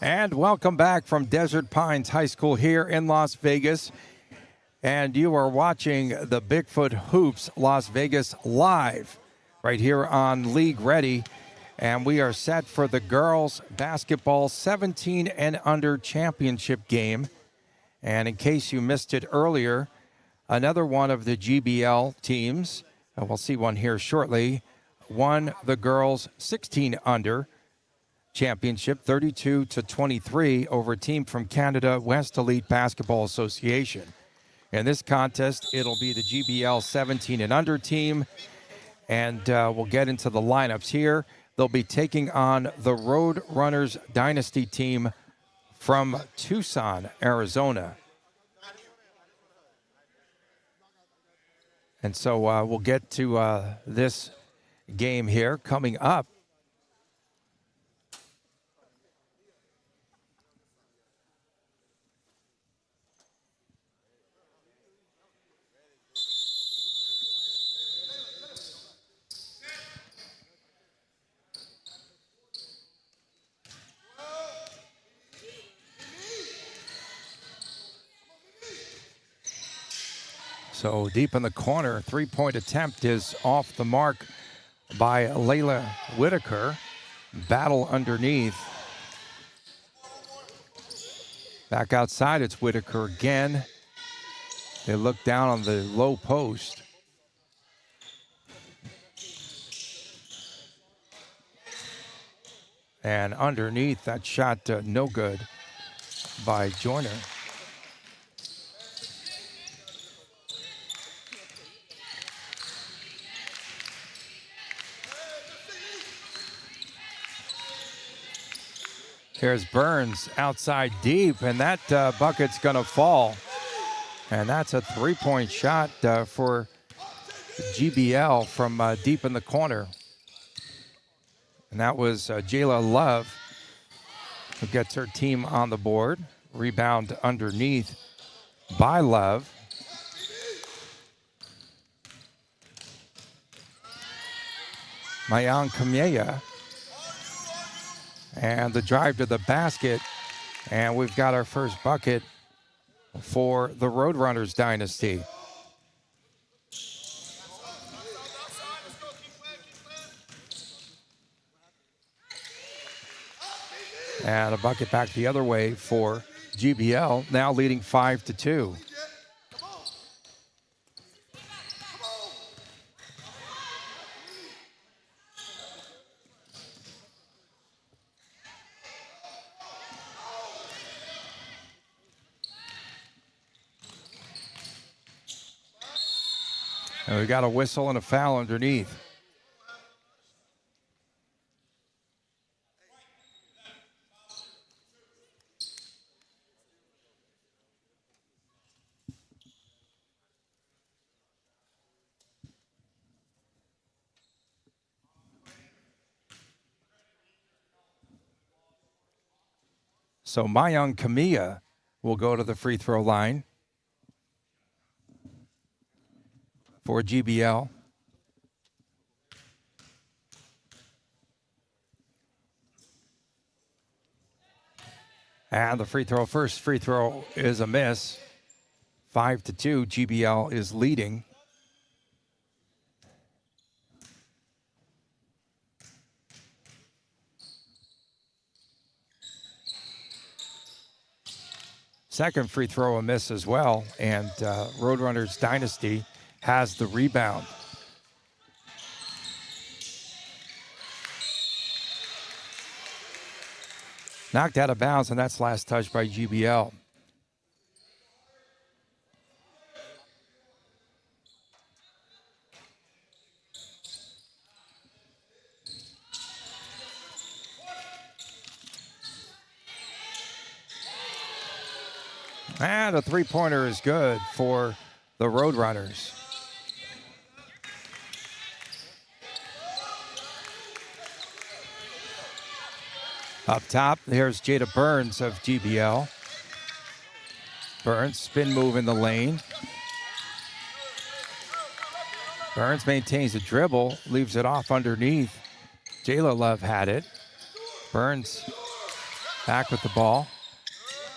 And welcome back from Desert Pines High School here in Las Vegas. And you are watching the Bigfoot Hoops Las Vegas live right here on League Ready. And we are set for the girls basketball 17 and under championship game. And in case you missed it earlier, another one of the GBL teams, and we'll see one here shortly, won the girls 16 under championship 32-23 over a team from Canada West Elite Basketball Association. In this contest, it'll be the GBL 17 and under team, and we'll get into the lineups here. They'll be taking on the Road Runners Dynasty team from Tucson, Arizona. And so we'll get to this game here coming up. So deep in the corner, three-point attempt is off the mark by Layla Whitaker. Battle underneath. Back outside, it's Whitaker again. They look down on the low post. And underneath, that shot no good by Joyner. Here's Burns outside deep, and that bucket's going to fall. And that's a three-point shot for GBL from deep in the corner. And that was Jayla Love, who gets her team on the board. Rebound underneath by Love. Mayan Kamea. And the drive to the basket. And we've got our first bucket for the Roadrunners dynasty. And a bucket back the other way for GBL, now leading 5-2. And we got a whistle and a foul underneath. So Mayan Kamea will go to the free throw line. for GBL. And the first free throw is a miss. 5-2, GBL is leading. Second free throw a miss as well, and Roadrunners Dynasty has the rebound. Knocked out of bounds, and that's last touch by GBL. And a three-pointer is good for the Roadrunners. Up top, here's Jada Burns of GBL. Burns, spin move in the lane. Burns maintains a dribble, leaves it off underneath. Jayla Love had it. Burns back with the ball.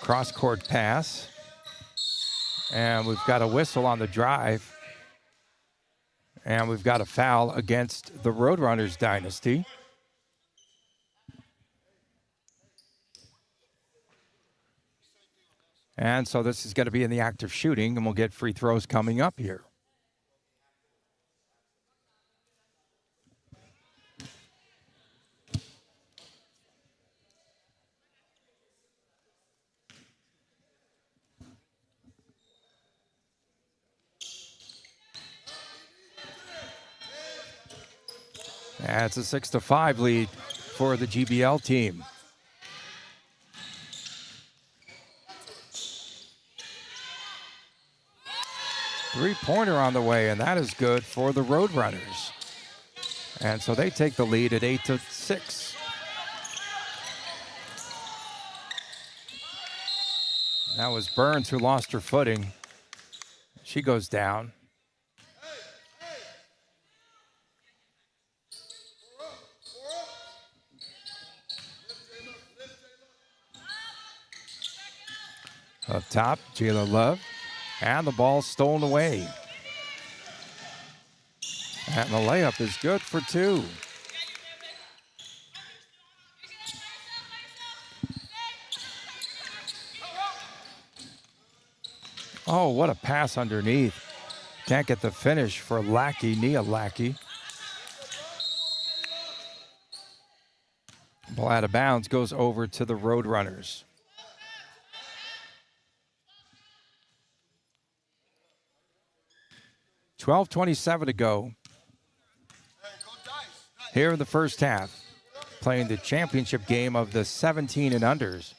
Cross-court pass. And we've got a whistle on the drive. And we've got a foul against the Roadrunners Dynasty. And so this is going to be in the act of shooting, and we'll get free throws coming up here. And it's a 6-5 lead for the GBL team. Three-pointer on the way, and that is good for the Roadrunners. And so they take the lead at 8-6. That was Burns who lost her footing. She goes down. Up top, Jayla Love. And the ball's stolen away. And the layup is good for two. Oh, what a pass underneath. Can't get the finish for Lackey, Nia Lackey. Ball out of bounds, goes over to the Roadrunners. $12:27 to go. Here in the first half, playing the championship game of the 17 and unders.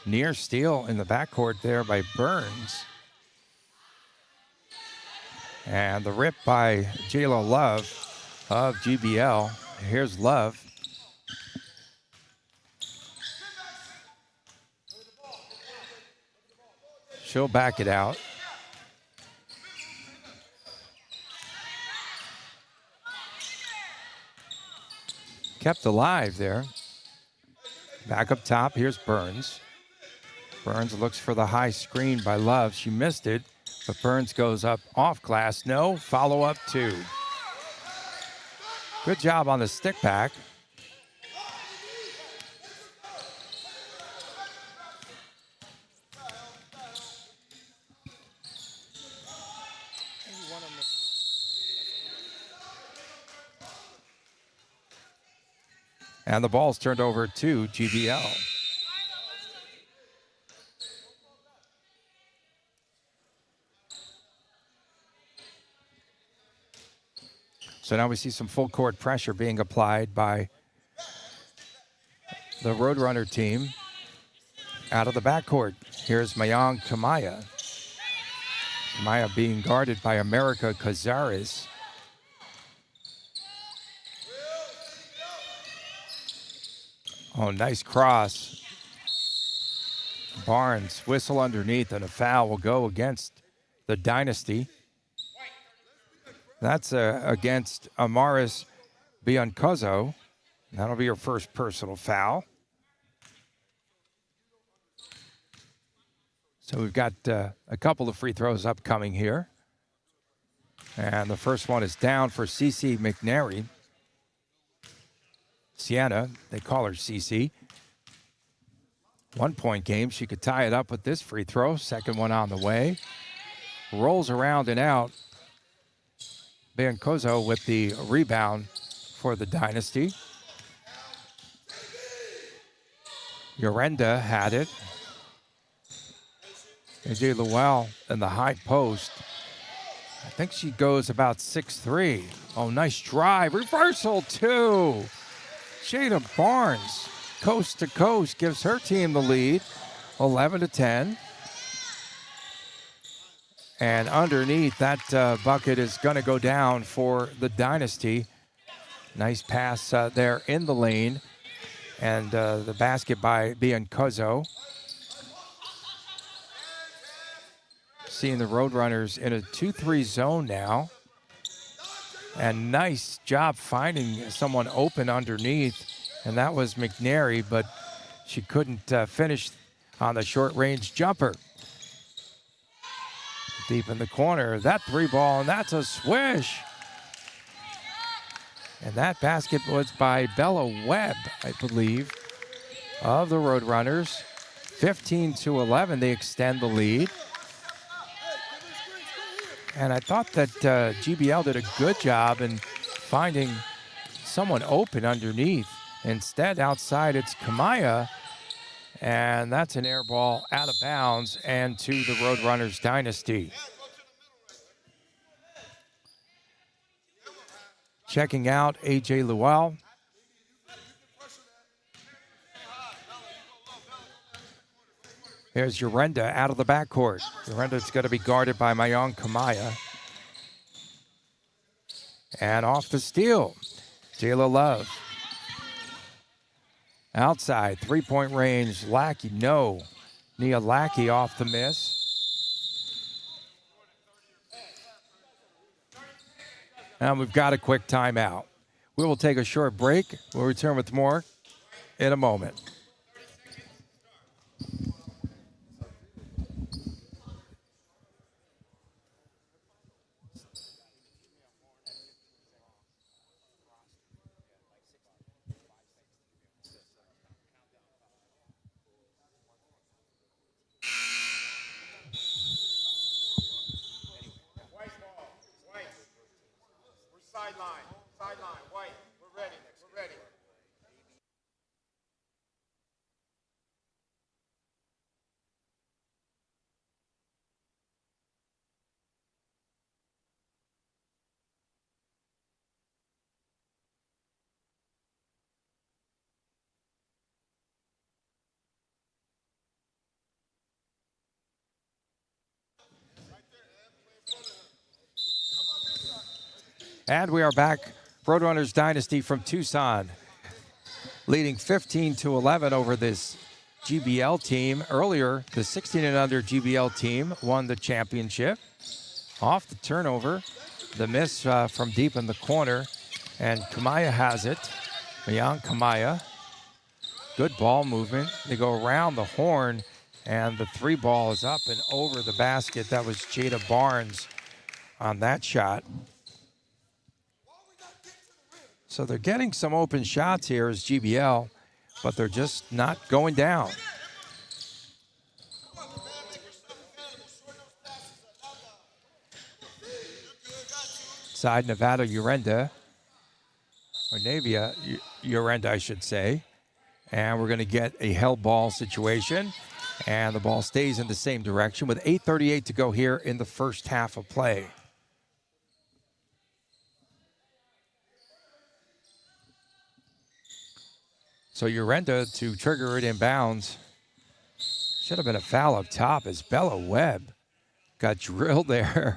Near steal in the backcourt there by Burns. And the rip by Jayla Love of GBL. Here's Love. She'll back it out. Kept alive there. Back up top, here's Burns. Burns looks for the high screen by Love. She missed it, but Burns goes up off glass. No, follow up two. Good job on the stick back. And the ball's turned over to GBL. So now we see some full court pressure being applied by the Roadrunner team out of the backcourt. Here's Mayang Kamaya. Kamaya being guarded by America Cazares. Oh, nice cross Barnes, whistle underneath, and a foul will go against the Dynasty. That's against Amaris Biancozo. That'll be your first personal foul. So we've got a couple of free throws upcoming here. And the first one is down for Cece McNary. Sienna, they call her Cece. 1 point game. She could tie it up with this free throw. Second one on the way. Rolls around and out. Biancozo with the rebound for the Dynasty. Yorenda had it. AJ Llewell in the high post. I think she goes about 6'3". Oh, nice drive. Reversal, too. Jada Barnes, coast to coast, gives her team the lead, 11-10. And underneath, that bucket is going to go down for the Dynasty. Nice pass there in the lane. And the basket by Biancozo. Seeing the Roadrunners in a 2-3 zone now. And nice job finding someone open underneath. And that was McNary, but she couldn't finish on the short-range jumper. Deep in the corner, that three ball, and that's a swish. And that basket was by Bella Webb, I believe, of the Roadrunners. 15-11, they extend the lead. And I thought that GBL did a good job in finding someone open underneath. Instead, outside, it's Kamaya. And that's an air ball out of bounds and to the Roadrunners Dynasty. Checking out AJ Llewell. There's Yorenda out of the backcourt. Yorenda's going to be guarded by Mayon Kamaya. And off the steal, Jayla Love. Outside, three-point range, Lackey, no. Nia Lackey off the miss. And we've got a quick timeout. We will take a short break. We'll return with more in a moment. Sideline, White, we're ready. And we are back. Roadrunners Dynasty from Tucson, leading 15-11 over this GBL team. Earlier, the 16 and under GBL team won the championship. Off the turnover, the miss from deep in the corner, and Kamaya has it. Mayan Kamaya. Good ball movement. They go around the horn, and the three ball is up and over the basket. That was Jada Barnes on that shot. So they're getting some open shots here as GBL, but they're just not going down. Side Nevada Yorenda, or Navia Yorenda, I should say. And we're going to get a held ball situation. And the ball stays in the same direction with 8:38 to go here in the first half of play. So Yorenda to trigger it in bounds. Should have been a foul up top as Bella Webb got drilled there.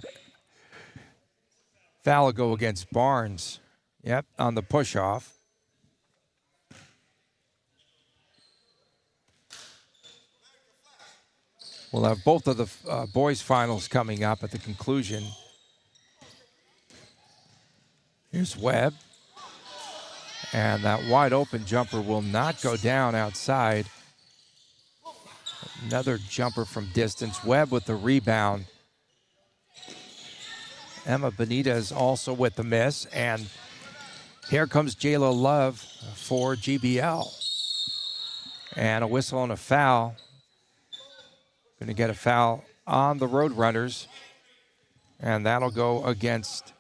Foul will go against Barnes. Yep, on the push-off. We'll have both of the boys' finals coming up at the conclusion. Here's Webb. And that wide open jumper will not go down outside. Another jumper from distance. Webb with the rebound. Emma Benitez also with the miss. And here comes Jayla Love for GBL. And a whistle and a foul. Going to get a foul on the Roadrunners. And that'll go against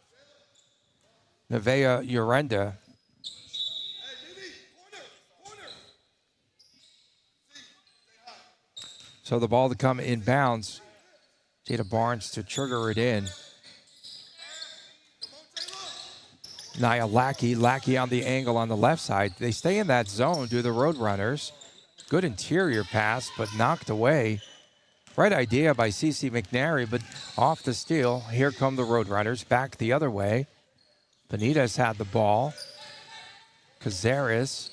Nevaeh Urenda. So the ball to come inbounds. Jada Barnes to trigger it in. Nia Lackey on the angle on the left side. They stay in that zone, do the Roadrunners. Good interior pass, but knocked away. Right idea by Cece McNary, but off the steal. Here come the Roadrunners, back the other way. Benitez had the ball. Cazares,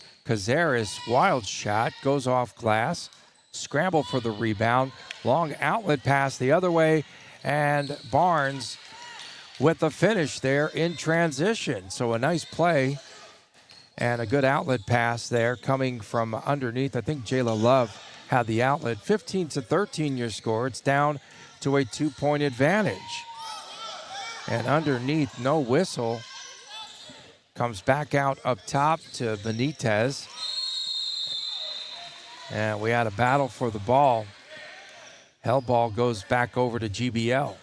wild shot, goes off glass. Scramble for the rebound. Long outlet pass the other way. And Barnes with the finish there in transition. So a nice play and a good outlet pass there coming from underneath. I think Jayla Love had the outlet. 15-13 your score. It's down to a 2-point advantage. And underneath, no whistle. Comes back out up top to Benitez. And we had a battle for the ball. Hell ball goes back over to GBL.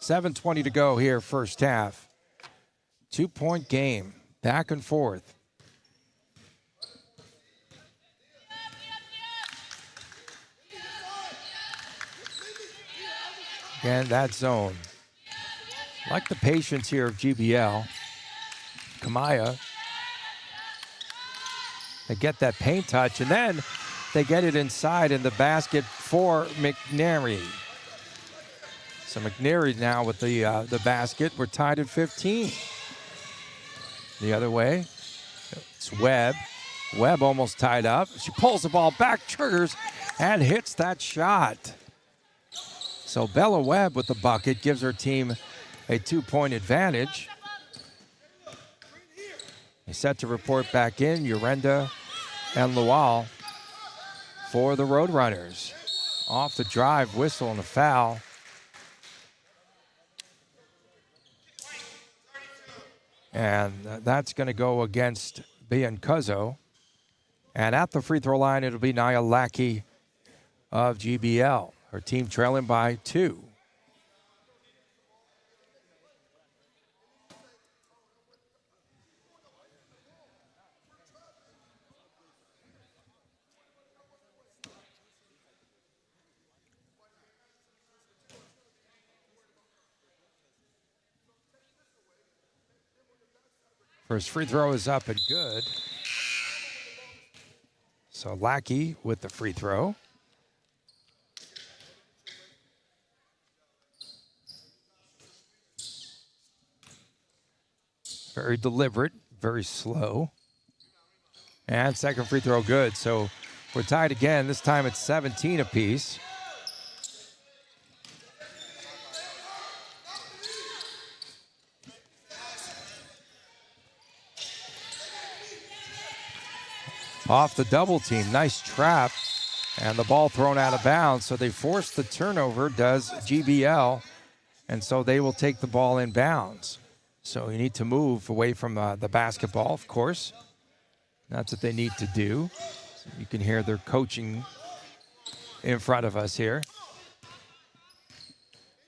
$7:20 to go here, first half. 2-point game, back and forth. Again, that zone. Like the patience here of GBL. Kamaya. They get that paint touch, and then they get it inside in the basket for McNary. So McNary now with the basket. We're tied at 15. The other way, it's Webb. Webb almost tied up. She pulls the ball back, triggers, and hits that shot. So Bella Webb with the bucket gives her team a 2-point advantage. They set to report back in, Urenda and Lual for the Roadrunners. Off the drive, whistle and a foul. And that's going to go against Biancuzzo. And at the free throw line, it'll be Nia Lackey of GBL. Her team trailing by 2. First free throw is up and good. So Lackey with the free throw. Very deliberate, very slow. And second free throw good. So we're tied again. This time it's 17 apiece. Off the double team, nice trap, and the ball thrown out of bounds. So they force the turnover, does GBL, and so they will take the ball in bounds. So you need to move away from the basketball, of course. That's what they need to do. So you can hear their coaching in front of us here.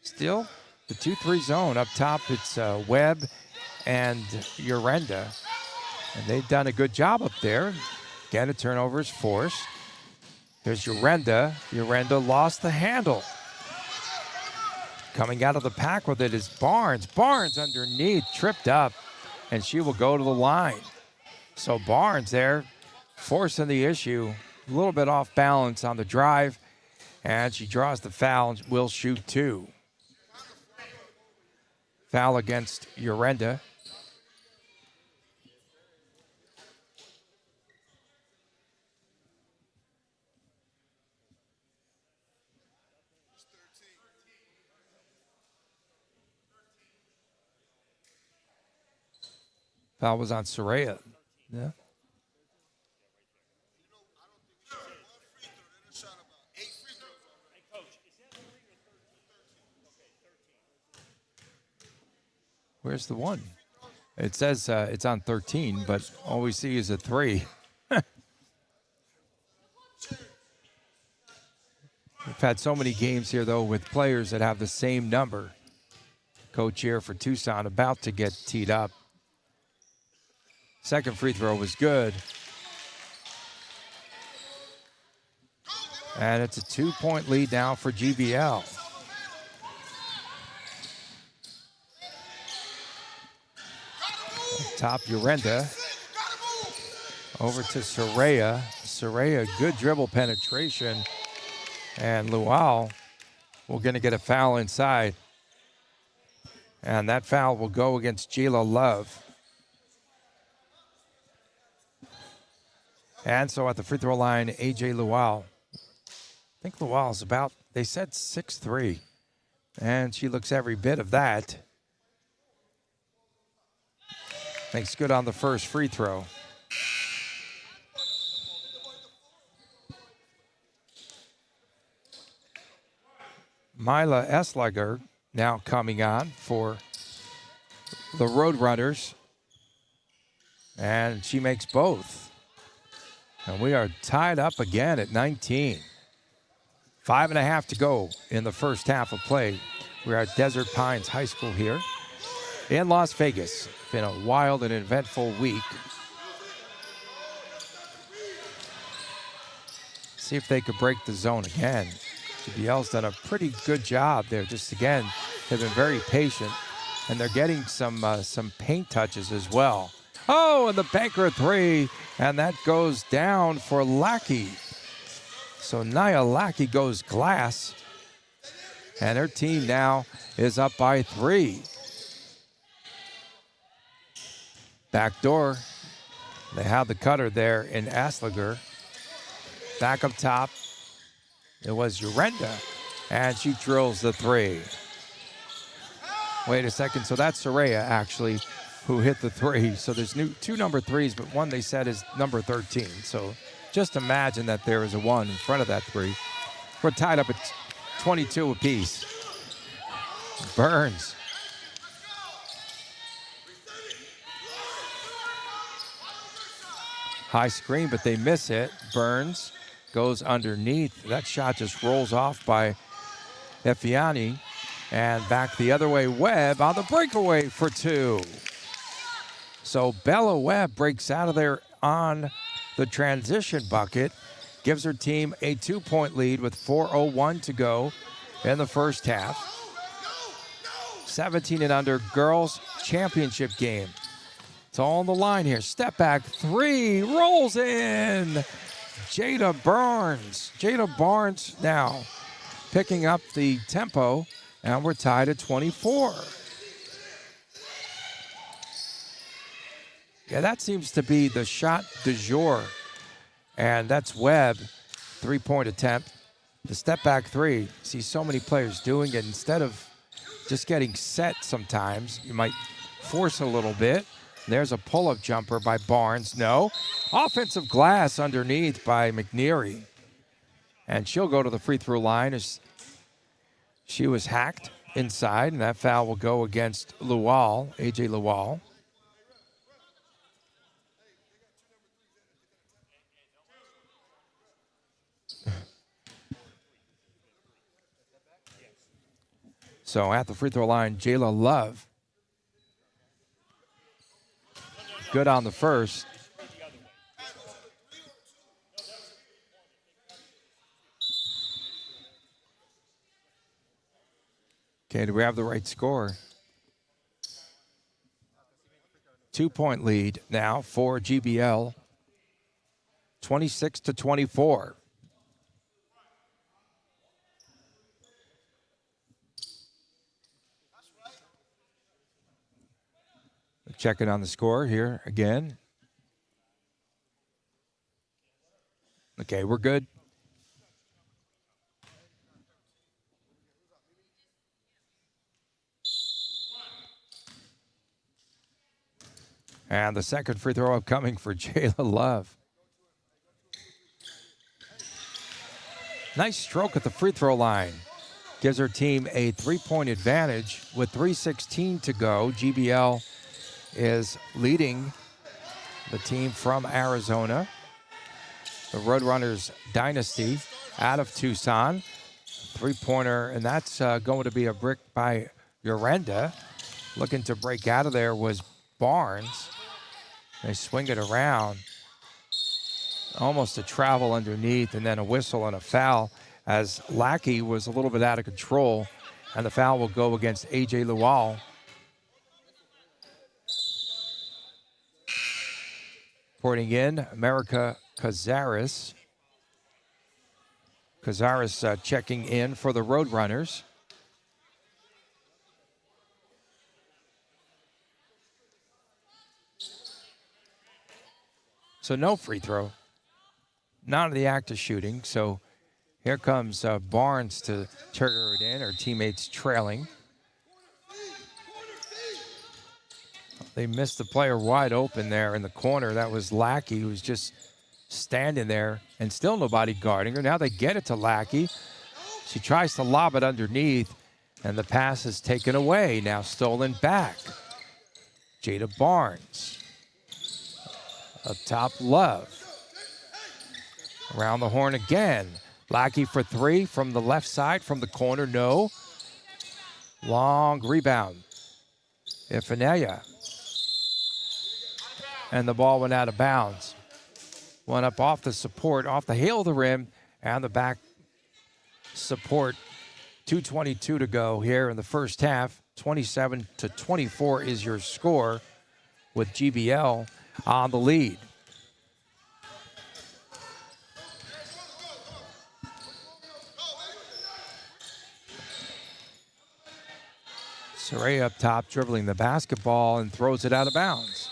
Still, the 2-3 zone up top, it's Webb and Urenda, and they've done a good job up there. Again, a turnover is forced. There's Urenda. Urenda lost the handle. Coming out of the pack with it is Barnes. Barnes underneath, tripped up, and she will go to the line. So Barnes there, forcing the issue. A little bit off balance on the drive, and she draws the foul and will shoot 2. Foul against Urenda. Foul was on Soraya. Yeah. Where's the one? It says it's on 13, but all we see is a 3. We've had so many games here, though, with players that have the same number. Coach here for Tucson about to get teed up. Second free throw was good. And it's a 2-point lead now for GBL. Top Urenda. Over to Soraya. Soraya, good dribble penetration. And Luau, we're going to get a foul inside. And that foul will go against Jayla Love. And so at the free throw line, AJ Luau. I think Luau's about, they said 6'3". And she looks every bit of that. Makes good on the first free throw. Mila Eslager now coming on for the Roadrunners. And she makes both. And we are tied up again at 19. 5.5 to go in the first half of play. We're at Desert Pines High School here in Las Vegas. Been a wild and eventful week. See if they could break the zone again. GBL's done a pretty good job there. Just again, they've been very patient, and they're getting some paint touches as well. Oh, and the banker 3, and that goes down for Lackey. So Nia Lackey goes glass, and her team now is up by 3. Back door, they have the cutter there in Aslager. Back up top, it was Urenda, and she drills the 3. Wait a second, so that's Soraya actually who hit the 3. So there's two number 3s, but one they said is number 13. So just imagine that there is a 1 in front of that 3. We're tied up at 22 apiece. Burns. High screen, but they miss it. Burns goes underneath. That shot just rolls off by Efiani. And back the other way, Webb on the breakaway for 2. So Bella Webb breaks out of there on the transition bucket. Gives her team a 2-point lead with 4:01 to go in the first half. 17 and under girls championship game. It's all on the line here. Step back 3, rolls in. Jada Barnes. Jada Barnes now picking up the tempo, and we're tied at 24. Yeah, that seems to be the shot du jour. And that's Webb, 3-point attempt. The step back 3. See so many players doing it. Instead of just getting set sometimes, you might force a little bit. There's a pull-up jumper by Barnes. No. Offensive glass underneath by McNeary. And she'll go to the free throw line as she was hacked inside, and that foul will go against Lual, AJ Lual. So at the free throw line, Jayla Love. Good on the first. Okay, do we have the right score? 2-point lead now for GBL. 26-24. Checking on the score here again. Okay, we're good. And the second free throw upcoming for Jayla Love. Nice stroke at the free throw line. Gives her team a 3-point advantage with 3:16 to go. GBL is leading the team from Arizona. The Roadrunners dynasty out of Tucson. Three-pointer, and that's going to be a brick by Urenda. Looking to break out of there was Barnes. They swing it around. Almost a travel underneath, and then a whistle and a foul as Lackey was a little bit out of control, and the foul will go against A.J. Lual. Reporting in, America Cazares. Cazares checking in for the Roadrunners. So no free throw. Not in the act of shooting. So here comes Barnes to trigger it in. Her teammates trailing. They missed the player wide open there in the corner. That was Lackey, who was just standing there and still nobody guarding her. Now they get it to Lackey. She tries to lob it underneath, and the pass is taken away. Now stolen back. Jada Barnes. Up top, Love. Around the horn again. Lackey for three from the left side, from the corner, no. Long rebound. Ifanea. And the ball went out of bounds. Went up off the support, off the heel of the rim, and the back support. 2:22 to go here in the first half. 27-24 is your score, with GBL on the lead. Saray up top, dribbling the basketball and throws it out of bounds.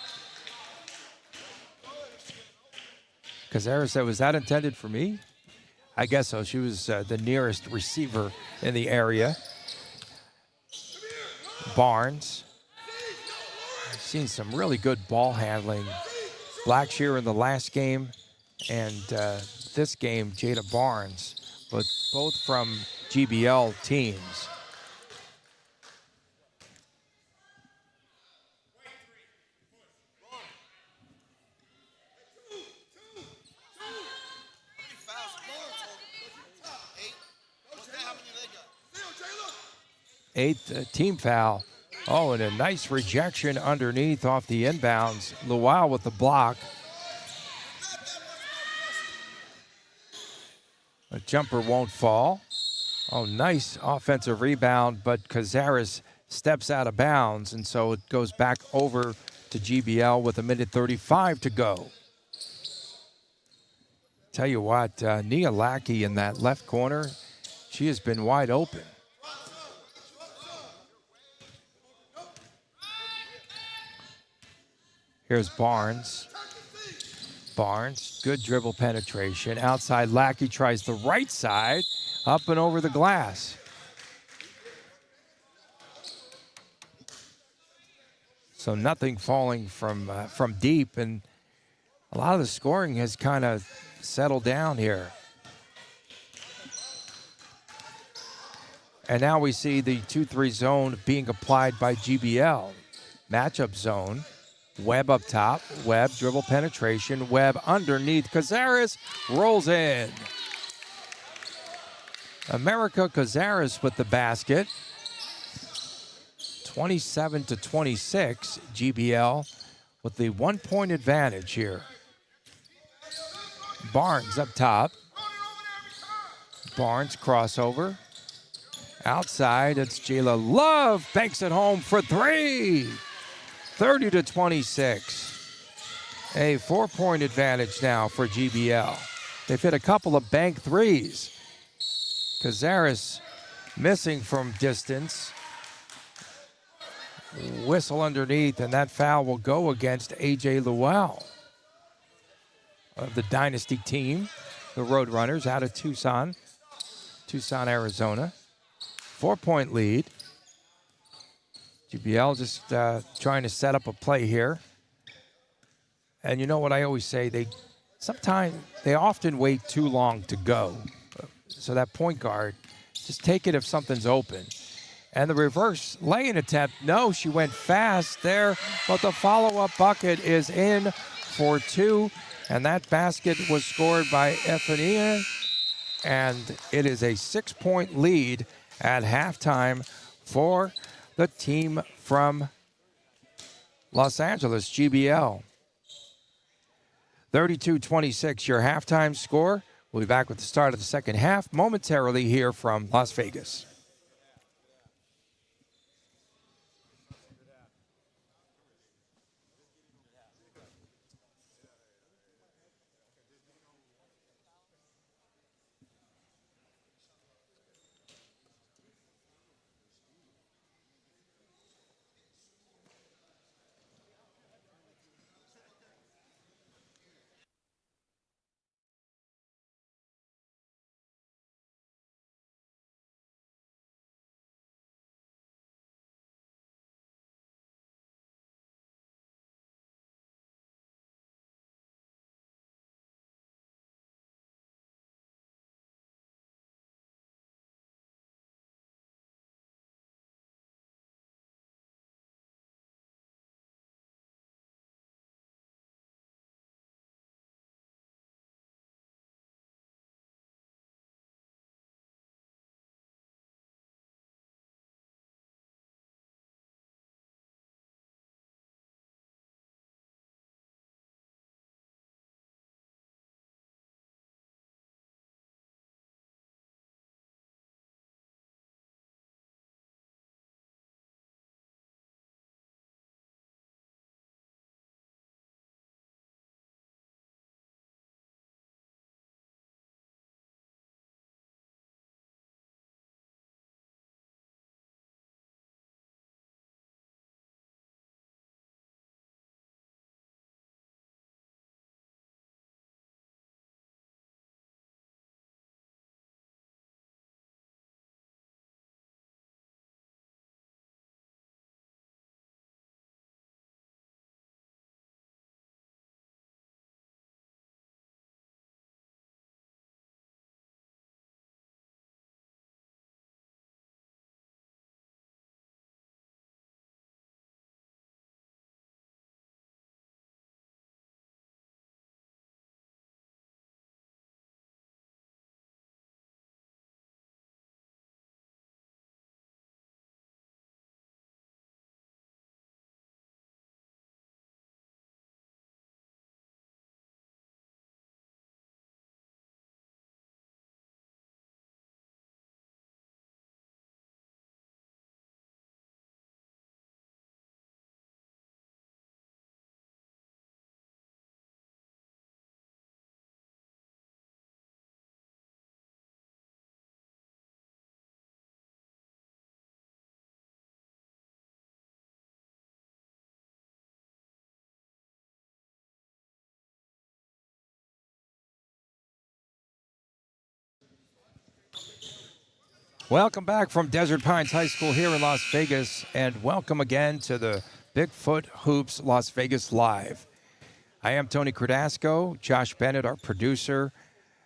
Cazares said, was that intended for me? I guess so. She was the nearest receiver in the area. Barnes. I've seen some really good ball handling. Blackshear in the last game, and this game, Jada Barnes, but both from GBL teams. Eighth team foul. Oh, and a nice rejection underneath off the inbounds. Luau with the block. A jumper won't fall. Oh, nice offensive rebound, but Cazares steps out of bounds, and so it goes back over to GBL with 1:35 to go. Tell you what, Nia Lackey in that left corner, she has been wide open. Here's Barnes. Barnes, good dribble penetration. Outside, Lackey tries the right side, up and over the glass. So nothing falling from deep, and a lot of the scoring has kind of settled down here. And now we see the 2-3 zone being applied by GBL. Matchup zone. Webb up top. Webb dribble penetration. Webb underneath. Cazares rolls in. America Cazares with the basket. 27-26. GBL with the 1-point advantage here. Barnes up top. Barnes crossover. Outside, it's Jayla Love. Banks it home for three. 30-26. A 4-point advantage now for GBL. They've hit a couple of bank threes. Cazares missing from distance. Whistle underneath, and that foul will go against A.J. Luau of the Dynasty team, the Roadrunners out of Tucson, Arizona. 4-point lead. GBL just trying to set up a play here. And you know what I always say? They often wait too long to go. So that point guard, just take it if something's open. And the reverse lay-in attempt, no, she went fast there, but the follow-up bucket is in for two. And that basket was scored by Efania. And it is a 6-point lead at halftime for the team from Los Angeles, GBL. 32-26, your halftime score. We'll be back with the start of the second half momentarily here from Las Vegas. Welcome back from Desert Pines High School here in Las Vegas, and welcome again to the Bigfoot Hoops Las Vegas Live. I am Tony Cardasco, Josh Bennett, our producer,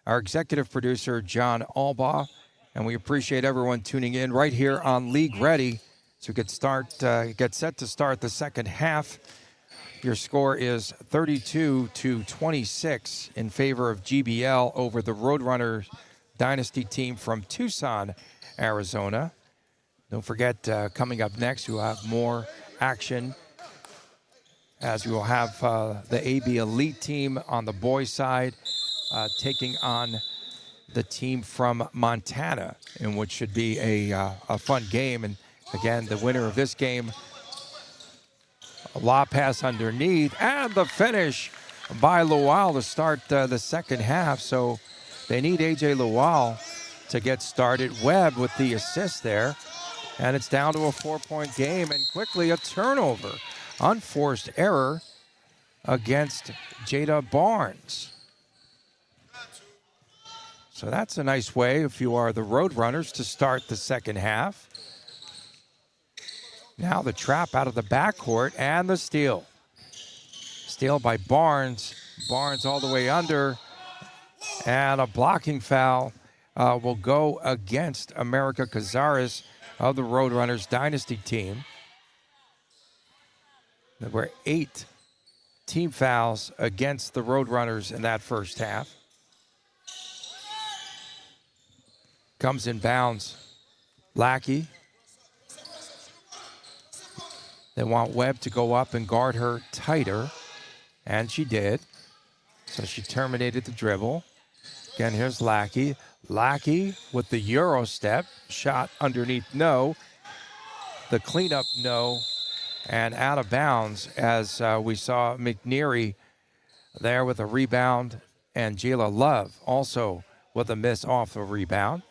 our executive producer, John Albaugh, and we appreciate everyone tuning in right here on League Ready so we could get set to start the second half. Your score is 32-26 in favor of GBL over the Roadrunner Dynasty team from Tucson, Arizona. Don't forget, coming up next, we'll have more action as we will have the AB Elite team on the boys' side taking on the team from Montana, in which should be a fun game. And again, the winner of this game, a lob pass underneath, and the finish by Lowell to start the second half. So they need A.J. Lowell to get started. Webb with the assist there. And it's down to a 4-point game, and quickly a turnover. Unforced error against Jada Barnes. So that's a nice way, if you are the Roadrunners, to start the second half. Now the trap out of the backcourt and the steal. Steal by Barnes. Barnes all the way under. And a blocking foul will go against America Cazares of the Roadrunners Dynasty team. There were 8 team fouls against the Roadrunners in that first half. Comes in bounds. Lackey. They want Webb to go up and guard her tighter. And she did. So she terminated the dribble. Again, here's Lackey. Lackey with the Euro step. Shot underneath, no. The cleanup, no. And out of bounds as we saw McNeary there with a rebound. And Jayla Love also with a miss off the rebound.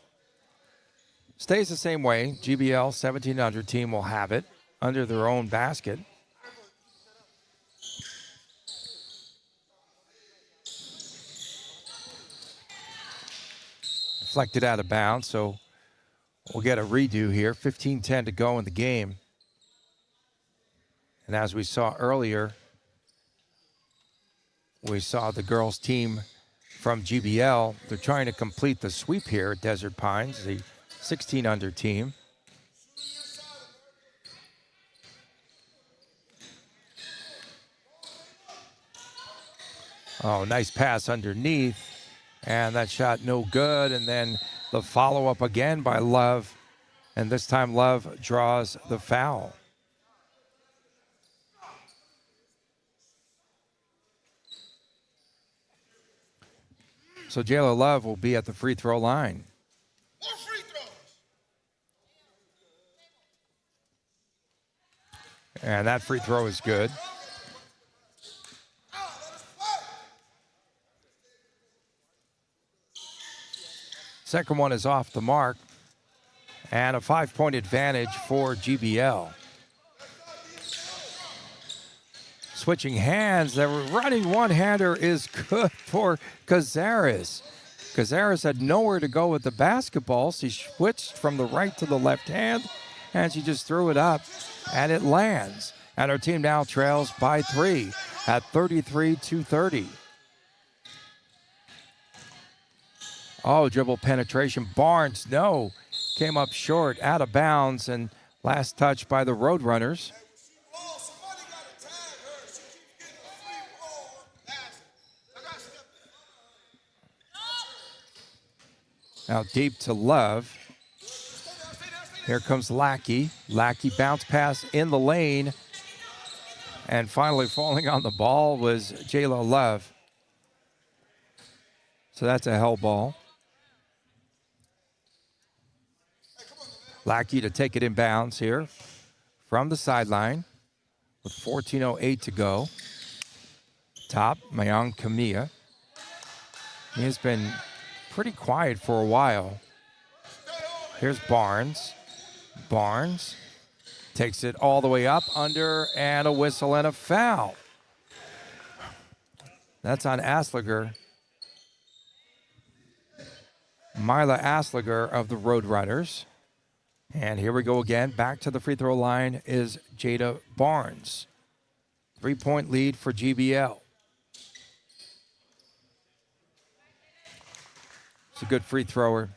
Stays the same way. GBL 1700 team will have it under their own basket. Deflected out of bounds, so we'll get a redo here. 15-10 to go in the game. And as we saw earlier, we saw the girls team from GBL. They're trying to complete the sweep here at Desert Pines, the 16-under team. Oh, nice pass underneath. And that shot no good. And then the follow-up again by Love. And this time Love draws the foul. So Jayla Love will be at the free throw line. More free throws. And that free throw is good. Second one is off the mark. And a 5-point advantage for GBL. Switching hands, the running one-hander is good for Cazares. Cazares had nowhere to go with the basketball. She switched from the right to the left hand, and she just threw it up, and it lands. And her team now trails by 3 at 33-30. Oh, dribble penetration. Barnes, no. Came up short, out of bounds, and last touch by the Roadrunners. Now deep to Love. Here comes Lackey. Lackey bounce pass in the lane. And finally falling on the ball was Jayla Love. So that's a hell ball. Lackey to take it in bounds here from the sideline with 14:08 to go. Top, Mayang Kamiya. He has been pretty quiet for a while. Here's Barnes. Barnes takes it all the way up, under, and a whistle and a foul. That's on Asliger. Mila Asliger of the Roadrunners. And here we go again. Back to the free throw line is Jada Barnes. 3-point lead for GBL. It's a good free thrower.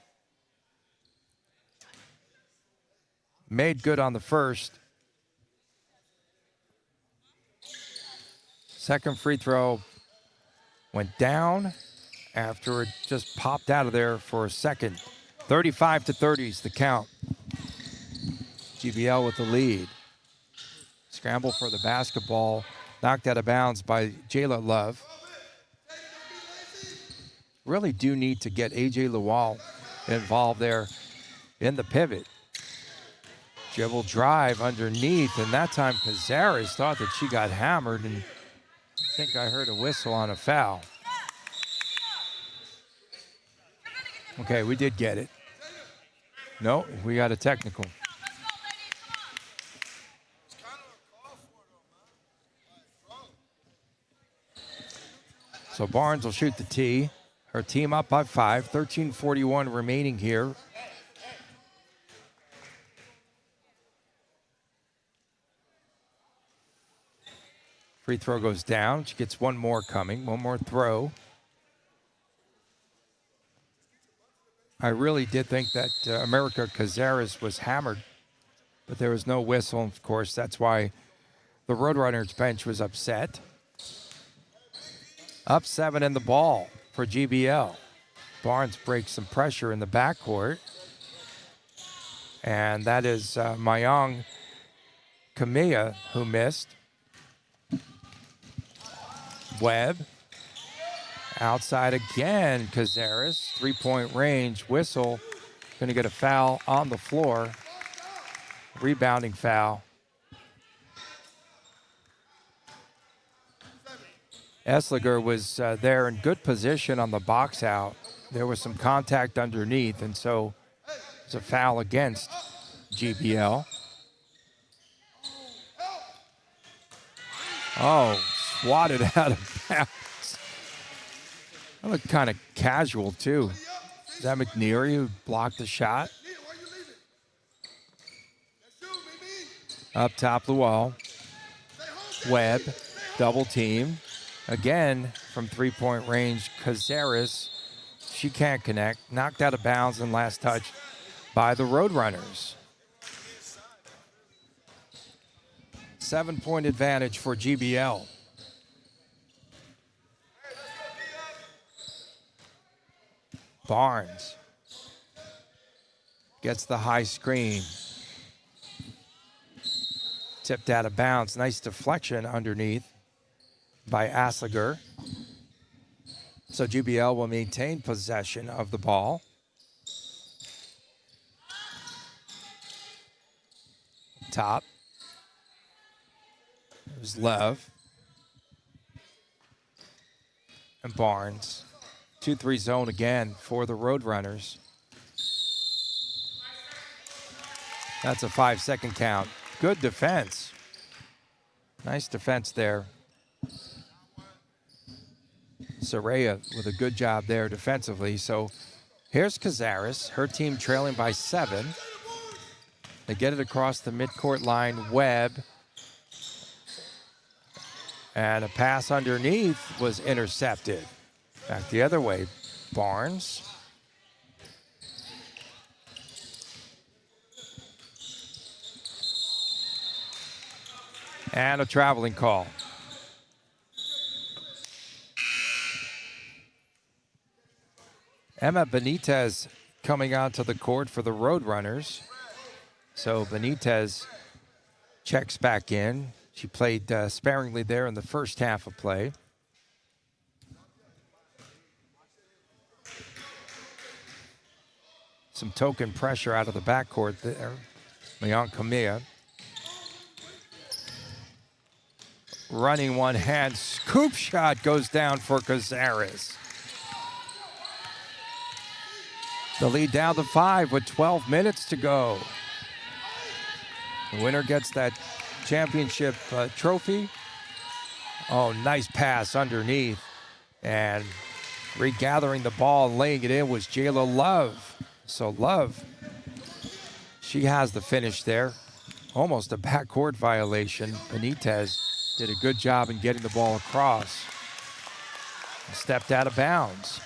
Made good on the first. Second free throw went down after it just popped out of there for a second. 35-30 is the count. GBL with the lead. Scramble for the basketball. Knocked out of bounds by Jayla Love. Really do need to get A.J. Lawal involved there in the pivot. Dribble drive underneath, and that time Cazares thought that she got hammered, and I think I heard a whistle on a foul. Okay, we did get it. No, we got a technical. So Barnes will shoot the tee. Her team up by 5, 13:41 remaining here. Free throw goes down. She gets one more coming, one more throw. I really did think that America Cazares was hammered, but there was no whistle. Of course, that's why the Roadrunners bench was upset. Up 7 in the ball for GBL. Barnes breaks some pressure in the backcourt. And that is Mayong Kamiya who missed. Webb. Outside again, Cazares. 3-point range. Whistle. Going to get a foul on the floor. Rebounding foul. Esslinger was there in good position on the box out. There was some contact underneath, and so it's a foul against GBL. Oh, swatted out of bounds. That looked kind of casual, too. Is that McNeary who blocked the shot? Up top the wall. Webb, double team. Again, from 3-point range, Cazares, she can't connect. Knocked out of bounds and last touch by the Roadrunners. 7-point advantage for GBL. Barnes gets the high screen. Tipped out of bounds. Nice deflection underneath by Esslinger. So GBL will maintain possession of the ball. Top. There's Lev. And Barnes. 2-3 zone again for the Roadrunners. That's a 5-second count. Good defense. Nice defense there. Soraya with a good job there defensively. So here's Cazares, her team trailing by 7. They get it across the midcourt line. Webb. And a pass underneath was intercepted. Back the other way, Barnes. And a traveling call. Emma Benitez coming onto the court for the Roadrunners. So Benitez checks back in. She played sparingly there in the first half of play. Some token pressure out of the backcourt there. Mayong Kamiya. Running one hand, scoop shot goes down for Cazares. The lead down to 5 with 12 minutes to go. The winner gets that championship trophy. Oh, nice pass underneath. And regathering the ball and laying it in was Jayla Love. So Love, she has the finish there. Almost a backcourt violation. Benitez did a good job in getting the ball across. Stepped out of bounds.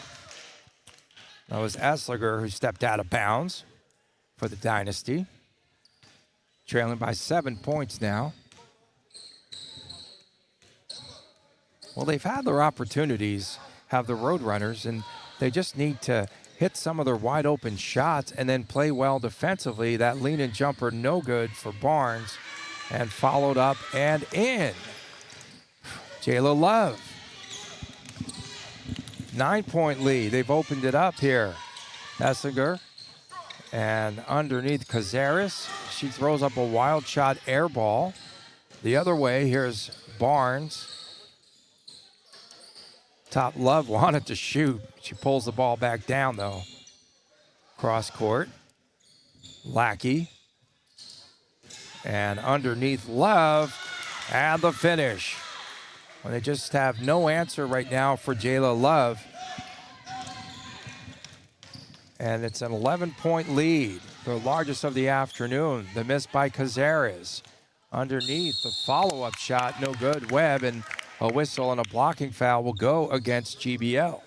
That was Esslinger who stepped out of bounds for the Dynasty. Trailing by 7 points now. Well, they've had their opportunities, have the Roadrunners, and they just need to hit some of their wide open shots and then play well defensively. That lean-in jumper no good for Barnes, and followed up and in. Jayla Love. 9-point lead. They've opened it up here. Esslinger. And underneath Cazares, she throws up a wild shot air ball. The other way, here's Barnes. Top Love wanted to shoot. She pulls the ball back down, though. Cross court. Lackey. And underneath Love. And the finish. Well, they just have no answer right now for Jayla Love. And it's an 11-point lead, the largest of the afternoon. The miss by Cazares. underneath. The follow-up shot, no good. Webb, and a whistle and a blocking foul will go against GBL.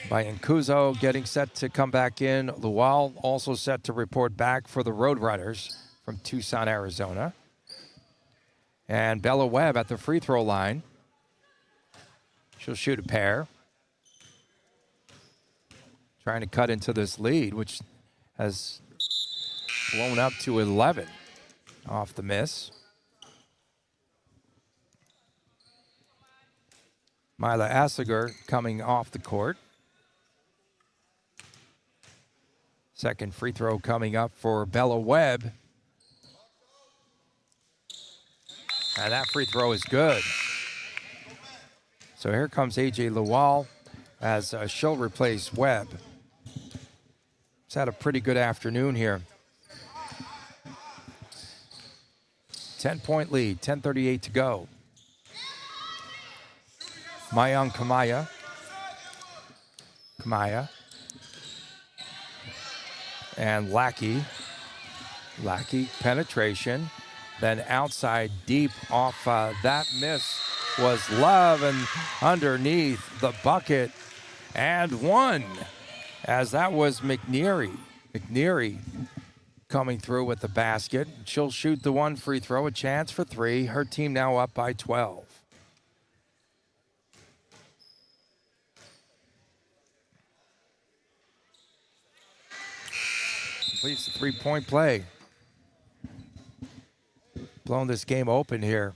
Bayancuzo getting set to come back in. Lual also set to report back for the Roadrunners from Tucson, Arizona. And Bella Webb at the free throw line. She'll shoot a pair. Trying to cut into this lead, which has blown up to 11 off the miss. Mila Assiger coming off the court. Second free throw coming up for Bella Webb. And that free throw is good. So here comes A.J. Lual as she'll replace Webb. He's had a pretty good afternoon here. 10-point lead, 10:38 to go. Mayang Kamaya. And Lackey. Lackey penetration. Then outside deep off that miss was Love, and underneath the bucket and one, as that was McNeary. McNeary coming through with the basket. She'll shoot the one free throw, a chance for three. Her team now up by 12. Completes the three-point play. Blown this game open here.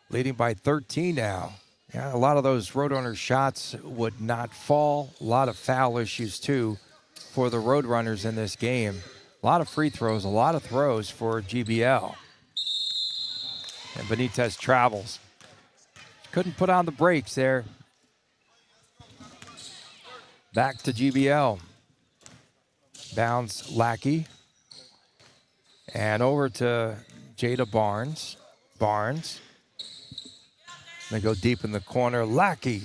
Leading by 13 now. Yeah, a lot of those Roadrunner shots would not fall. A lot of foul issues, too, for the Roadrunners in this game. A lot of free throws, a lot of throws for GBL. And Benitez travels. Couldn't put on the brakes there. Back to GBL. Bounce Lackey. And over to Jada Barnes. They go deep in the corner. Lackey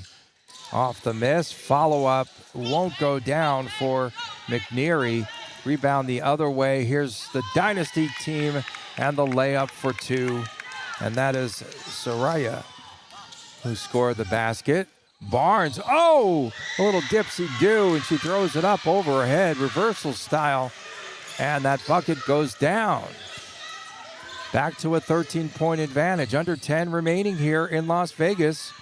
off the miss. Follow-up won't go down for McNeary. Rebound the other way. Here's the Dynasty team and the layup for two. And that is Soraya who scored the basket. Barnes, a little dipsy-do, and she throws it up over her head, reversal style. And that bucket goes down. Back to a 13-point advantage. Under 10 remaining here in Las Vegas.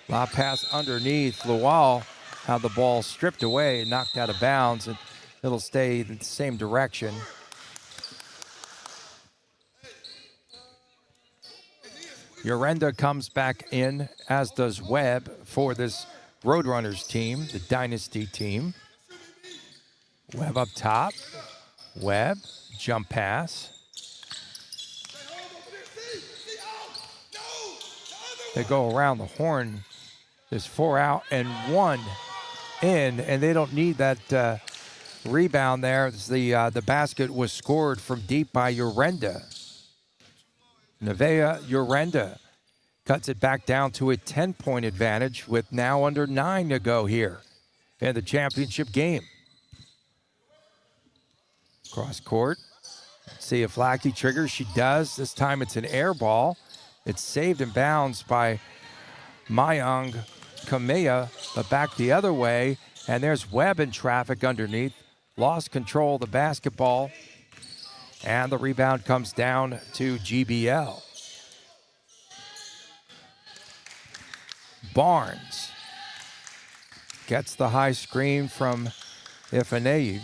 Lob pass underneath. Lual had the ball stripped away, knocked out of bounds, and it'll stay in the same direction. Urenda comes back in, as does Webb for this Roadrunners team, the Dynasty team. Webb up top. Webb, jump pass. They go around the horn. There's 4 out and 1 in, and they don't need that rebound there. The basket was scored from deep by Urenda. Nevaeh Urenda cuts it back down to a 10-point advantage with now under 9 to go here in the championship game. Cross court. See if Lackey triggers. She does. This time it's an air ball. It's saved in bounds by Mayang Kamea, but back the other way. And there's Webb in traffic underneath. Lost control of the basketball. And the rebound comes down to GBL. Barnes gets the high screen from Ifeanyi.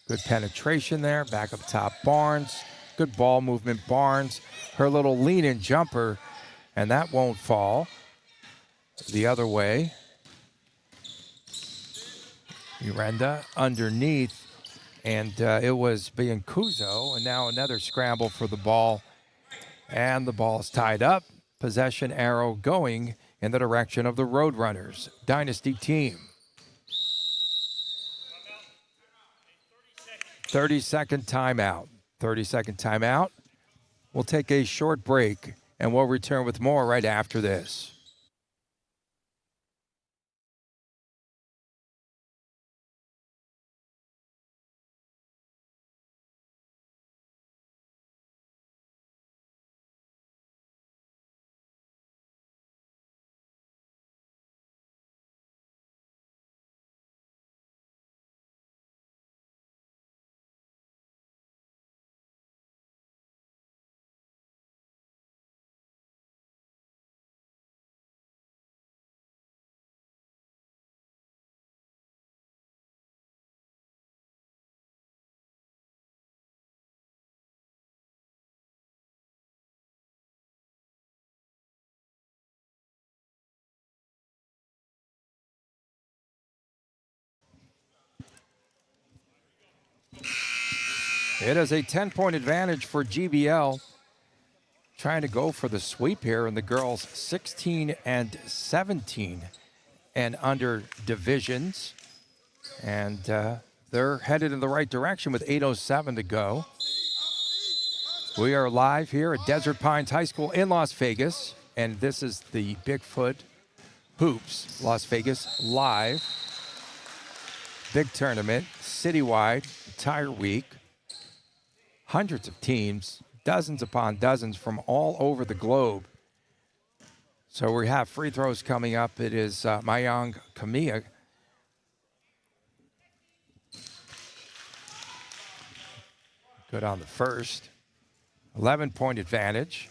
Good penetration there. Back up top, Barnes. Good ball movement, Barnes. Her little lean-in jumper, and that won't fall. The other way. Urenda underneath, and it was Biancuzo, and now another scramble for the ball. And the ball is tied up. Possession arrow going in the direction of the Roadrunners Dynasty team. 30-second timeout. 30-second timeout. We'll take a short break, and we'll return with more right after this. It is a 10-point advantage for GBL. Trying to go for the sweep here in the girls 16 and 17 and under divisions. And they're headed in the right direction with 8:07 to go. We are live here at Desert Pines High School in Las Vegas. And this is the Bigfoot Hoops Las Vegas Live. Big tournament, citywide, entire week. Hundreds of teams, dozens upon dozens from all over the globe. So we have free throws coming up. It is Mayang Kamiya. Good on the first. 11-point advantage.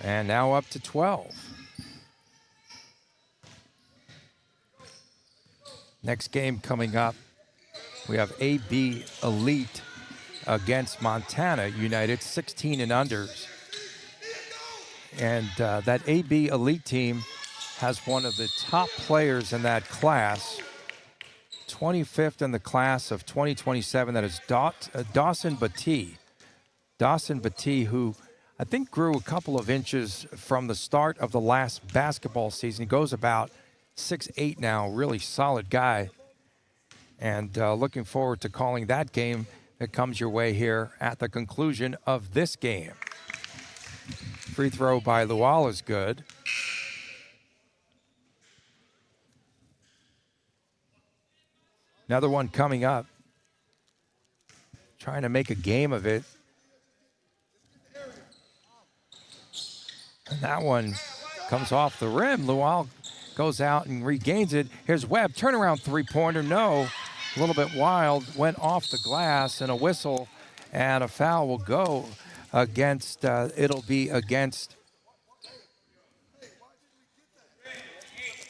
And now up to 12. Next game coming up, we have AB Elite against Montana United, 16 and unders. And that AB Elite team has one of the top players in that class, 25th in the class of 2027. That is Dawson Batee. Dawson Batee, who I think grew a couple of inches from the start of the last basketball season. He goes about 6'8" now, really solid guy. And looking forward to calling that game that comes your way here at the conclusion of this game. Free throw by Lual is good. Another one coming up. Trying to make a game of it. And that one comes off the rim. Lual goes out and regains it. Here's Webb. Turnaround three-pointer. No. A little bit wild. Went off the glass, and a whistle and a foul will go against, it'll be against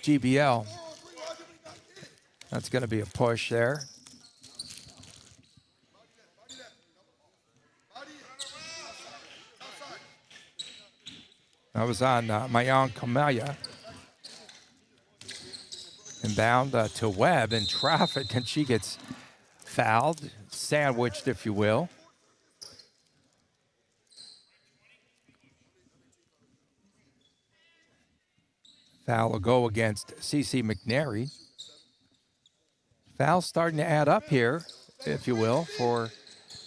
GBL. That's going to be a push there. That was on Mayang Kamiya. Inbound to Webb in traffic, and she gets fouled, sandwiched, if you will. Foul will go against CeCe McNary. Foul starting to add up here, if you will, for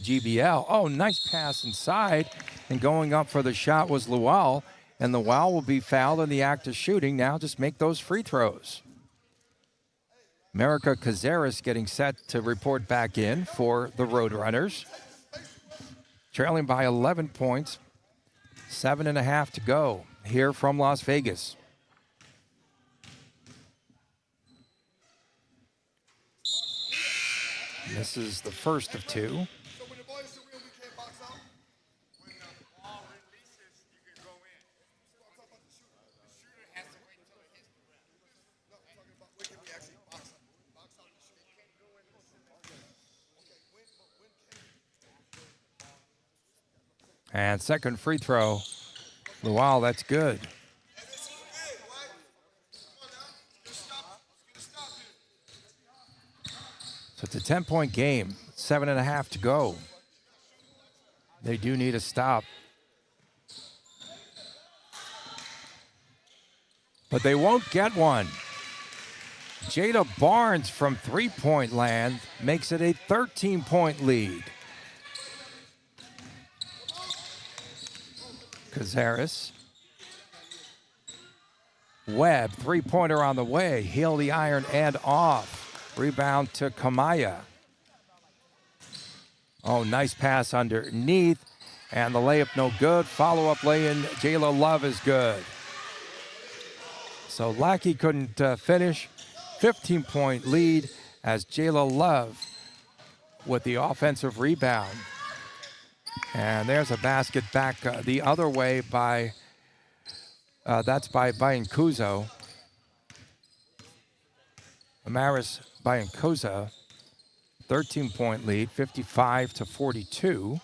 GBL. Oh, nice pass inside, and going up for the shot was Lual, and Lual will be fouled in the act of shooting. Now just make those free throws. America Cazares getting set to report back in for the Roadrunners. Trailing by 11 points, 7.5 to go here from Las Vegas. This is the first of two. And second free throw. Lual, that's good. So it's a 10-point game, 7.5 to go. They do need a stop. But they won't get one. Jada Barnes from three-point land makes it a 13-point lead. Cazares. Webb, three-pointer on the way. Heel the iron and off. Rebound to Kamiya. Oh, nice pass underneath. And the layup no good. Follow-up lay-in, Jayla Love is good. So Lackey couldn't finish. 15-point lead as Jayla Love with the offensive rebound. And there's a basket back the other way by, that's by Nkuzo. Amaris Nkuzo, 13-point lead, 55-42.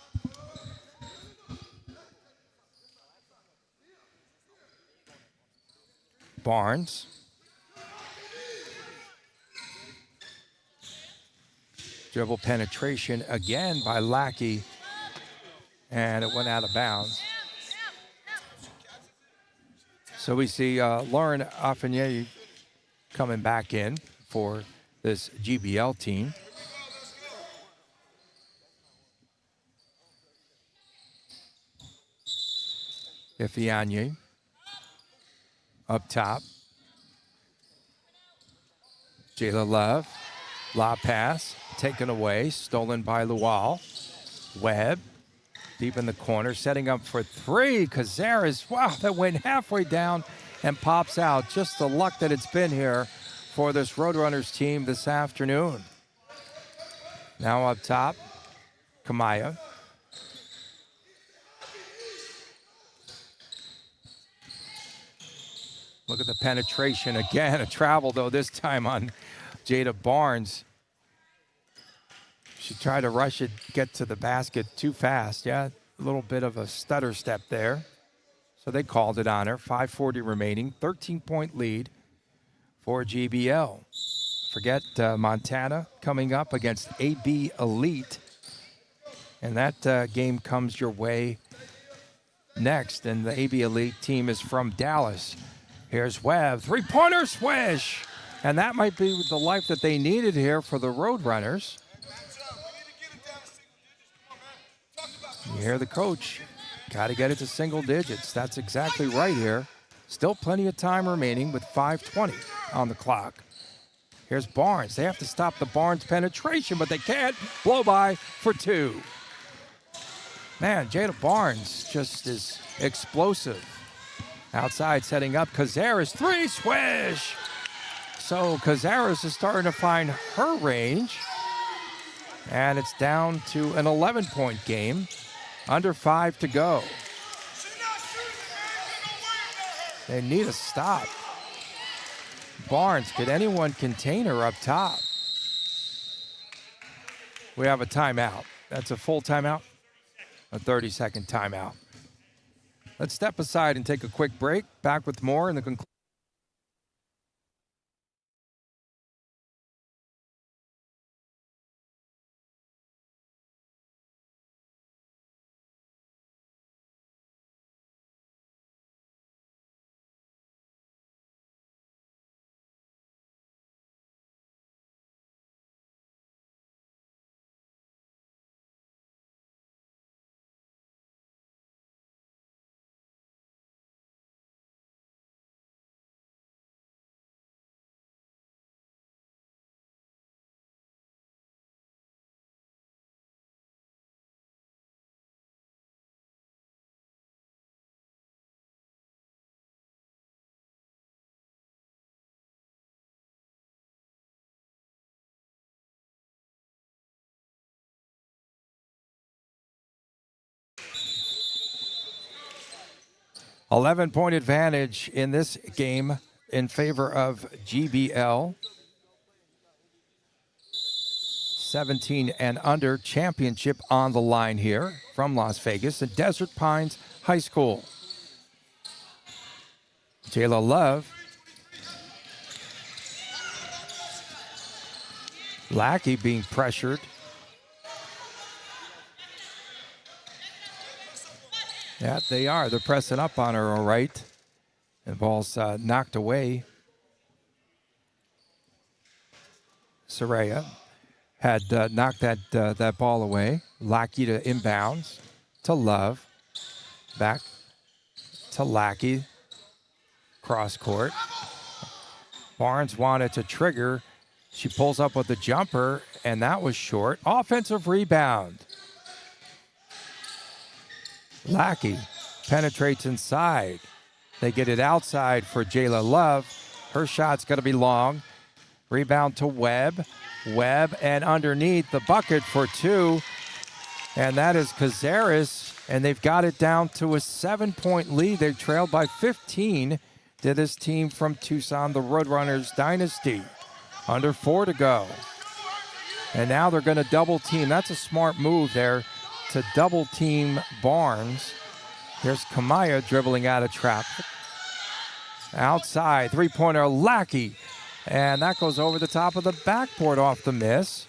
Barnes. Dribble penetration again by Lackey, and it went out of bounds. So we see Lauren Affinye coming back in for this GBL team. Ifeanyi up top. Jayla Love, lob pass, taken away, stolen by Lual. Webb, deep in the corner, setting up for three. Cazares, wow, that went halfway down and pops out. Just the luck that it's been here for this Roadrunners team this afternoon. Now up top, Kamaya. Look at the penetration again. A travel, though, this time on Jada Barnes. She tried to rush it, get to the basket too fast. Yeah, a little bit of a stutter step there. So they called it on her. 5:40 remaining, 13-point lead for GBL. Forget Montana coming up against AB Elite. And that game comes your way next. And the AB Elite team is from Dallas. Here's Webb, three-pointer swish. And that might be the life that they needed here for the Roadrunners. You hear the coach, got to get it to single digits. That's exactly right here. Still plenty of time remaining with 5:20 on the clock. Here's Barnes. They have to stop the Barnes penetration, but they can't. Blow by for two. Man, Jada Barnes just is explosive. Outside setting up, Cazares, three, swish. So Cazares is starting to find her range. And it's down to an 11-point game. Under 5 to go. They need a stop. Barnes, could anyone contain her up top? We have a timeout. That's a full timeout, a 30-second timeout. Let's step aside and take a quick break. Back with more in the conclusion. Eleven-point advantage in this game in favor of GBL. 17 and under championship on the line here from Las Vegas at Desert Pines High School. Jayla Love. Lackey being pressured. Yeah, they are. They're pressing up on her, all right. The ball's knocked away. Soraya had knocked that ball away. Lackey to inbounds to Love. Back to Lackey. Cross court. Barnes wanted to trigger. She pulls up with the jumper, and that was short. Offensive rebound. Lackey penetrates inside. They get it outside for Jayla Love. Her shot's going to be long. Rebound to Webb. Webb and underneath the bucket for two. And that is Cazares. And they've got it down to a 7-point lead. They trailed by 15 to this team from Tucson, the Roadrunners Dynasty. Under 4 to go. And now they're going to double team. That's a smart move there to double team Barnes. Here's Kamaya dribbling out of traffic. Outside, three-pointer Lackey. And that goes over the top of the backboard off the miss.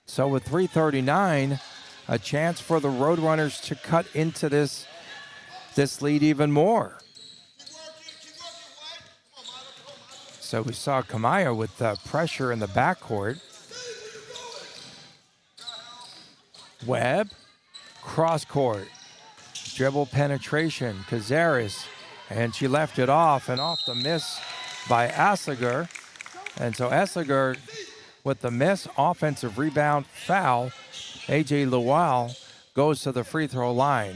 So with 3:39, a chance for the Roadrunners to cut into this lead even more. So we saw Kamaya with pressure in the backcourt. Webb, cross court, dribble penetration, Cazares, and she left it off, and off the miss by Essiger. And so Essiger with the miss, offensive rebound, foul. A.J. Lowell goes to the free throw line.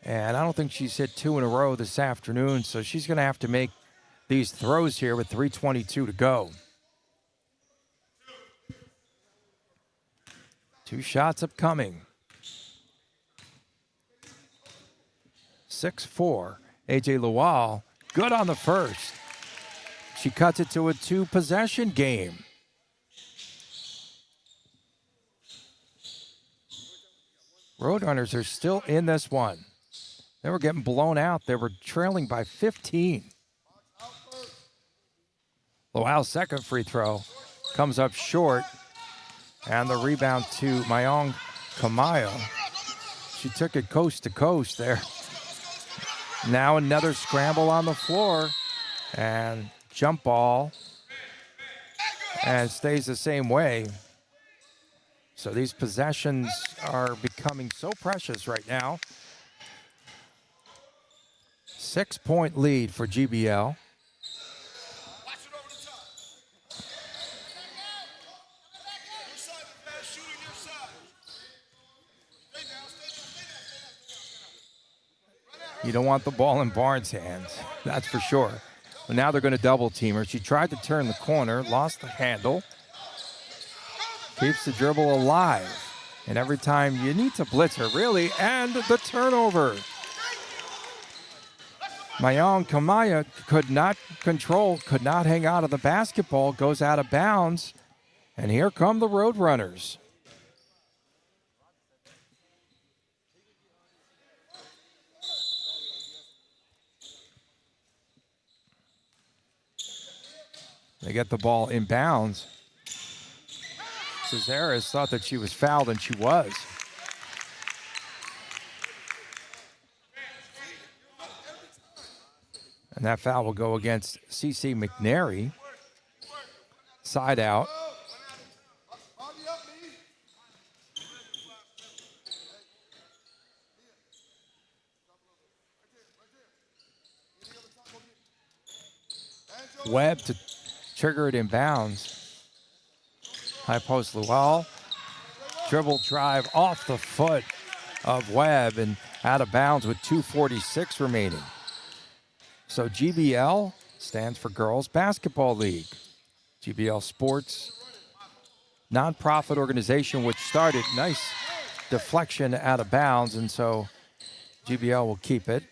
And I don't think she's hit 2 in a row this afternoon, so she's going to have to make these throws here with 3:22 to go. 2 shots upcoming. 6-4. A.J. Lowell, good on the first. She cuts it to a 2-possession game. Roadrunners are still in this one. They were getting blown out. They were trailing by 15. Lowell's second free throw comes up short. And the rebound to Mayong Kamaya. She took it coast to coast there. Now another scramble on the floor. And jump ball. And stays the same way. So these possessions are becoming so precious right now. 6-point lead for GBL. You don't want the ball in Barnes' hands, that's for sure. But now they're going to double team her. She tried to turn the corner, lost the handle. Keeps the dribble alive. And every time you need to blitz her, really, and the turnover. Mayong Kamaya could not control, could not hang out of the basketball, goes out of bounds. And here come the Roadrunners. They get the ball inbounds. Cazares thought that she was fouled, and she was. And that foul will go against C.C. McNary. Side out. Webb to trigger it inbounds. High post Lowell. Dribble drive off the foot of Webb and out of bounds with 2:46 remaining. So GBL stands for Girls Basketball League. GBL Sports, nonprofit organization which started nice deflection out of bounds, and so GBL will keep it.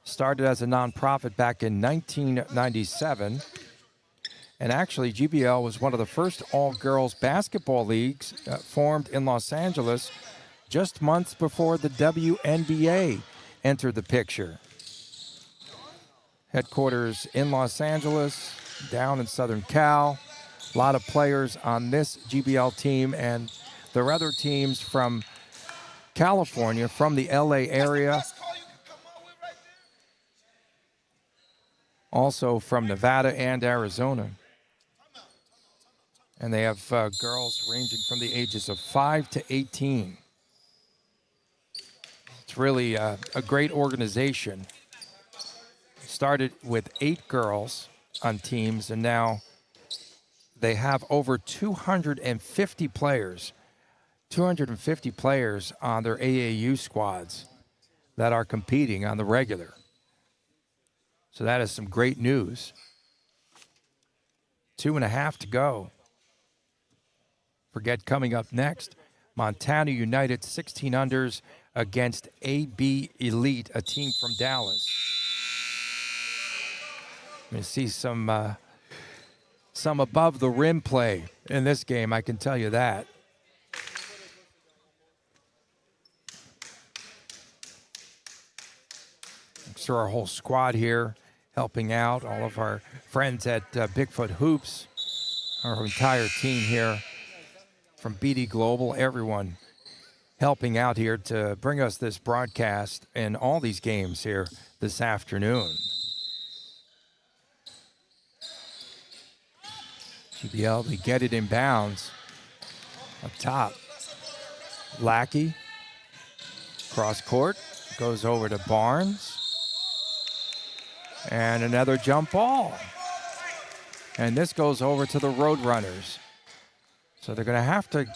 Started as a nonprofit back in 1997. And actually, GBL was one of the first all-girls basketball leagues formed in Los Angeles just months before the WNBA entered the picture. Headquarters in Los Angeles, down in Southern Cal. A lot of players on this GBL team, and there are other teams from California, from the LA area. Also from Nevada and Arizona. And they have girls ranging from the ages of 5 to 18. It's really a great organization. Started with 8 girls on teams, and now they have over 250 players. 250 players on their AAU squads that are competing on the regular. So that is some great news. 2.5 to go. Forget coming up next, Montana United 16 unders against AB Elite, a team from Dallas. I'm going to see some above the rim play in this game, I can tell you that. Thanks to our whole squad here helping out, all of our friends at Bigfoot Hoops our entire team here from BD Global, everyone helping out here to bring us this broadcast and all these games here this afternoon. GBL, they get it in bounds up top. Lackey, cross court, goes over to Barnes. And another jump ball. And this goes over to the Roadrunners. So they're going to have to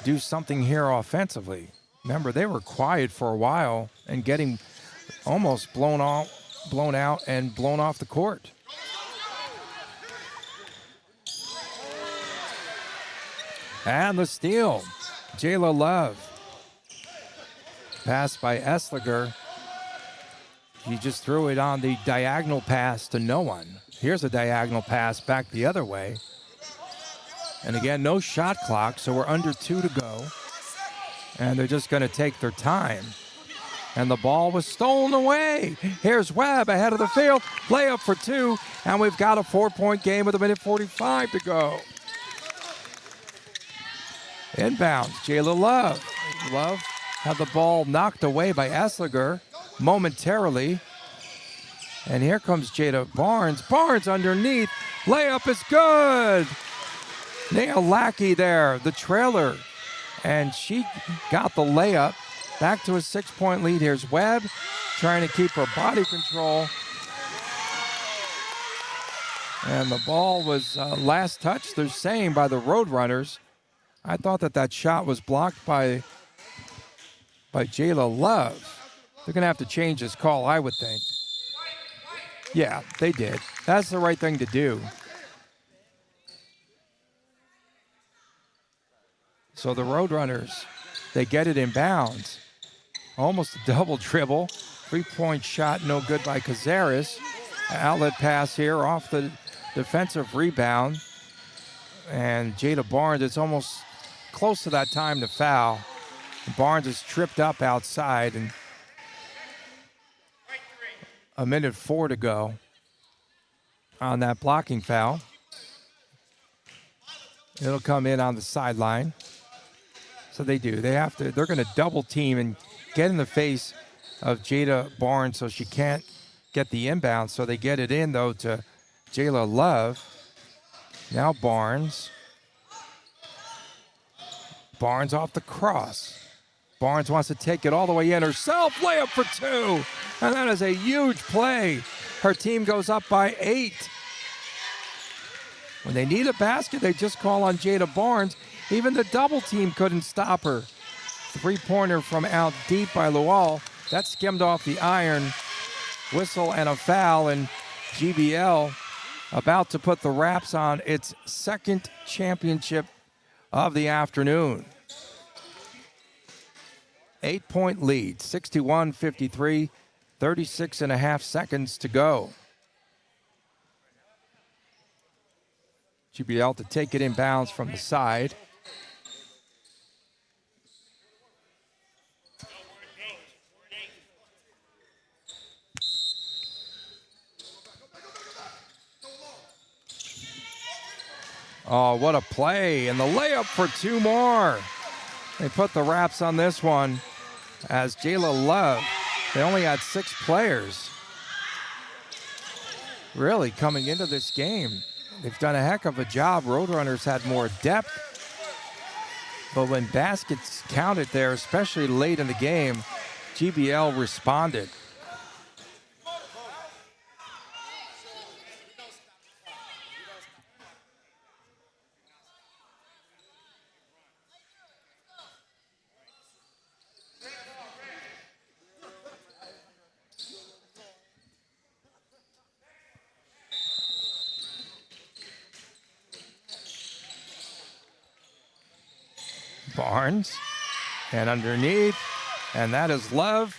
do something here offensively. Remember, they were quiet for a while and getting almost blown out and blown off the court. And the steal. Jayla Love. Pass by Esliger. He just threw it on the diagonal pass to no one. Here's a diagonal pass back the other way. And again, no shot clock, so we're under 2 to go. And they're just going to take their time. And the ball was stolen away. Here's Webb ahead of the field. Layup for 2. And we've got a 4-point game with 1:45 to go. Inbounds, Jayla Love. Love had the ball knocked away by Esliger momentarily. And here comes Jada Barnes. Barnes underneath. Layup is good. Nail Lackey there, the trailer. And she got the layup. Back to a 6-point lead. Here's Webb trying to keep her body control. And the ball was last touched, they're saying, by the Roadrunners. I thought that shot was blocked by Jayla Love. They're going to have to change this call, I would think. Yeah, they did. That's the right thing to do. So the Roadrunners, they get it in bounds. Almost a double dribble. 3-point shot, no good by Cazares. Outlet pass here off the defensive rebound. And Jada Barnes, it's almost close to that time to foul. Barnes is tripped up outside, and 1:04 to go on that blocking foul. It'll come in on the sideline. So they do. They're going to double team and get in the face of Jada Barnes so she can't get the inbound. So they get it in, though, to Jayla Love. Now Barnes. Barnes off the cross. Barnes wants to take it all the way in herself. Layup for 2. And that is a huge play. Her team goes up by 8. When they need a basket, they just call on Jada Barnes. Even the double team couldn't stop her. 3-pointer from out deep by Lual. That skimmed off the iron. Whistle and a foul, and GBL about to put the wraps on its second championship of the afternoon. 8-point lead, 61-53, 36.5 seconds to go. GBL to take it inbounds from the side. Oh, what a play. And the layup for 2 more. They put the wraps on this one as Jayla Love. They only had 6 players really coming into this game. They've done a heck of a job. Roadrunners had more depth. But when baskets counted there, especially late in the game, GBL responded. Barnes, and underneath, and that is Love,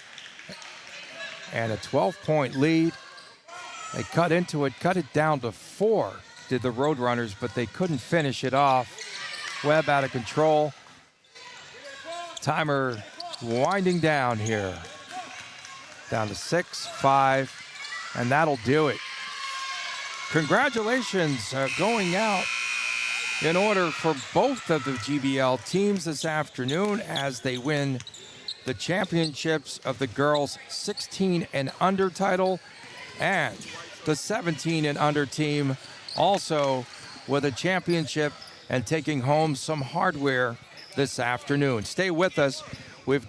and a 12-point lead. They cut into it, cut it down to 4, did the Roadrunners, but they couldn't finish it off. Webb out of control. Timer winding down here. Down to 6, 5, and that'll do it. Congratulations going out in order for both of the GBL teams this afternoon as they win the championships of the girls 16 and under title and the 17 and under team also with a championship and taking home some hardware this afternoon. Stay with us. We've